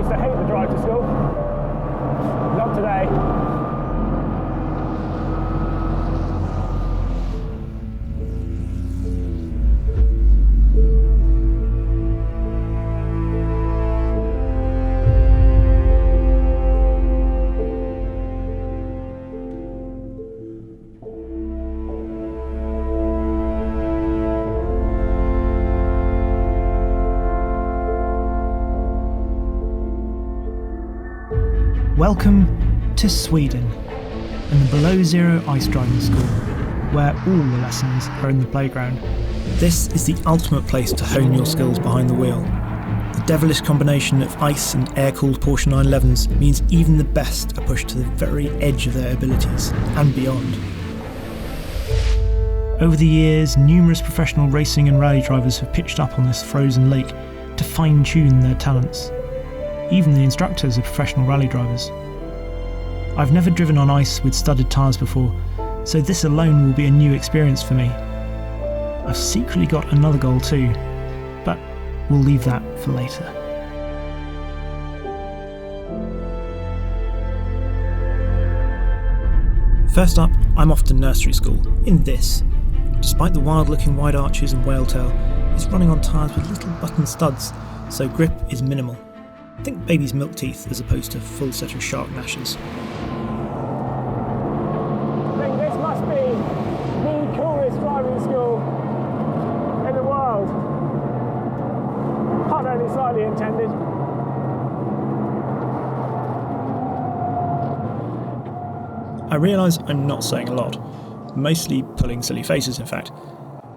used to hate the drive to school. Not today. Welcome to Sweden and the Below Zero Ice Driving School, where all the lessons are in the playground. This is the ultimate place to hone your skills behind the wheel. The devilish combination of ice and air-cooled Porsche 911s means even the best are pushed to the very edge of their abilities and beyond. Over the years, numerous professional racing and rally drivers have pitched up on this frozen lake to fine-tune their talents. Even the instructors are professional rally drivers. I've never driven on ice with studded tyres before, so this alone will be a new experience for me. I've secretly got another goal too, but we'll leave that for later. First up, I'm off to nursery school, in this. Despite the wild-looking wide arches and whale tail, it's running on tyres with little button studs, so grip is minimal. Think baby's milk teeth as opposed to full set of shark gnashes. I think this must be the coolest driving school in the world. Pun only slightly intended. I realise I'm not saying a lot, mostly pulling silly faces in fact.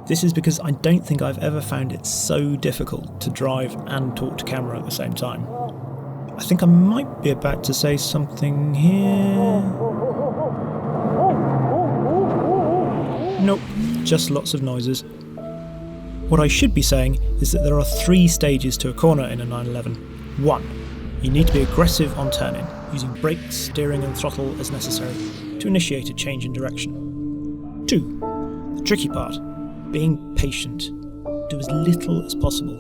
This is because I don't think I've ever found it so difficult to drive and talk to camera at the same time. I think I might be about to say something here. Nope, just lots of noises. What I should be saying is that there are 3 stages to a corner in a 911. 1. You need to be aggressive on turn-in, using brakes, steering and throttle as necessary to initiate a change in direction. 2. The tricky part. Being patient. Do as little as possible.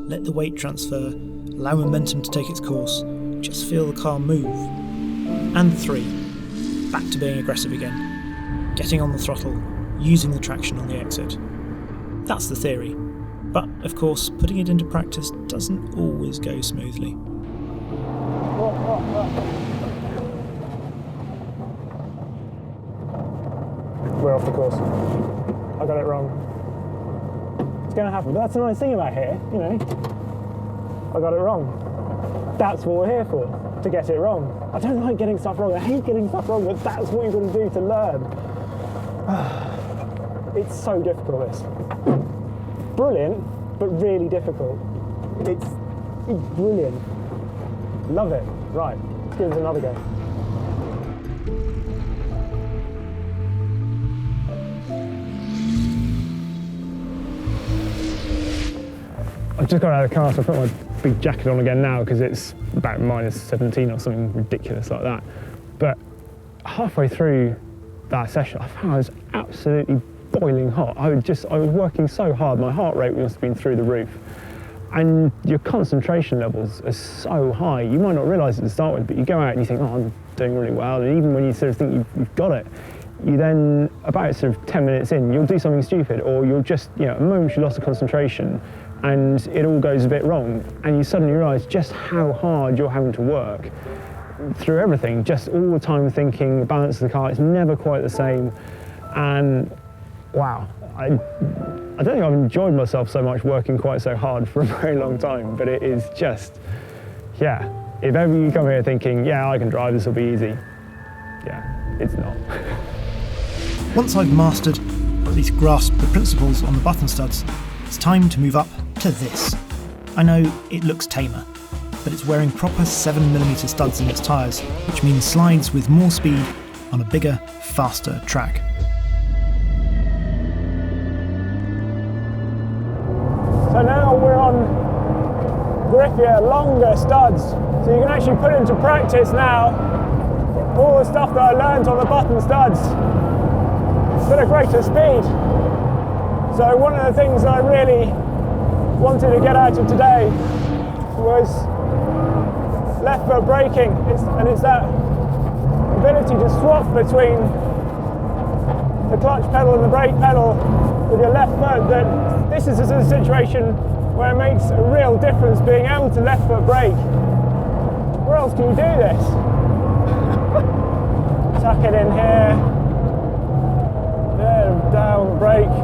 Let the weight transfer, allow momentum to take its course, just feel the car move. And 3. Back to being aggressive again. Getting on the throttle, using the traction on the exit. That's the theory. But, of course, putting it into practice doesn't always go smoothly. We're off the course. I got it wrong. It's going to happen, but that's the nice thing about here, you know. I got it wrong. That's what we're here for, to get it wrong. I don't like getting stuff wrong. I hate getting stuff wrong, but that's what you've got to do to learn. It's so difficult, this. Brilliant, but really difficult. It's brilliant. Love it. Right, let's give it another go. I've just got out of the car, so I put my big jacket on again now because it's about -17 or something ridiculous like that. But halfway through that session, I found I was absolutely boiling hot. I was working so hard, my heart rate must have been through the roof. And your concentration levels are so high, you might not realise it to start with, but you go out and you think, oh, I'm doing really well. And even when you sort of think you've got it, you then, about sort of 10 minutes in, you'll do something stupid, or you'll just, you know, a momentary loss of concentration, and it all goes a bit wrong, and you suddenly realise just how hard you're having to work through everything, just all the time thinking the balance of the car is never quite the same. And wow, I don't think I've enjoyed myself so much working quite so hard for a very long time, but it is just, yeah, if ever you come here thinking, yeah, I can drive, this will be easy, yeah, it's not. Once I've mastered, or at least grasped the principles on the button studs, it's time to move up to this. I know it looks tamer, but it's wearing proper 7mm studs in its tyres, which means slides with more speed on a bigger, faster track. So now we're on grippier, longer studs, so you can actually put into practice now all the stuff that I learned on the button studs, but at greater speed. So one of the things that I really wanted to get out of today was left foot braking, and it's that ability to swap between the clutch pedal and the brake pedal with your left foot, that this is a situation where it makes a real difference being able to left foot brake. Where else can you do this? Tuck it in here, there, down the brake,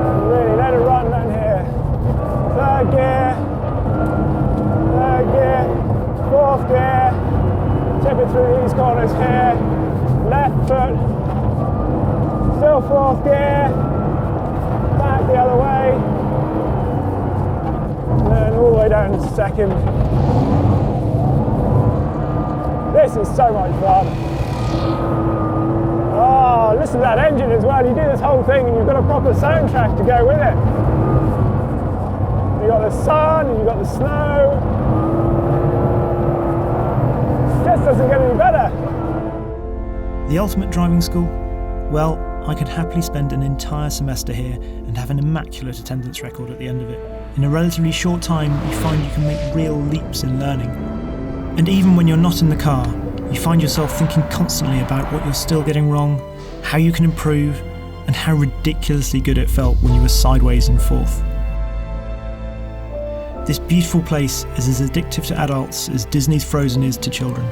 and really let it run down here. Third gear, fourth gear, tip it through these corners here, left foot, still fourth gear, back the other way, and then all the way down to second. This is so much fun. Oh, listen to that engine as well. You do this whole thing and you've got a proper soundtrack to go with it. You've got the sun and you've got the snow. It just doesn't get any better. The ultimate driving school? Well, I could happily spend an entire semester here and have an immaculate attendance record at the end of it. In a relatively short time, you find you can make real leaps in learning. And even when you're not in the car, you find yourself thinking constantly about what you're still getting wrong, how you can improve, and how ridiculously good it felt when you were sideways in fourth. This beautiful place is as addictive to adults as Disney's Frozen is to children,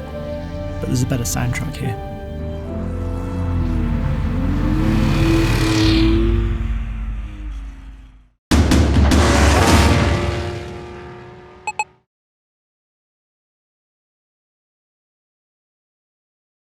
but there's a better soundtrack here.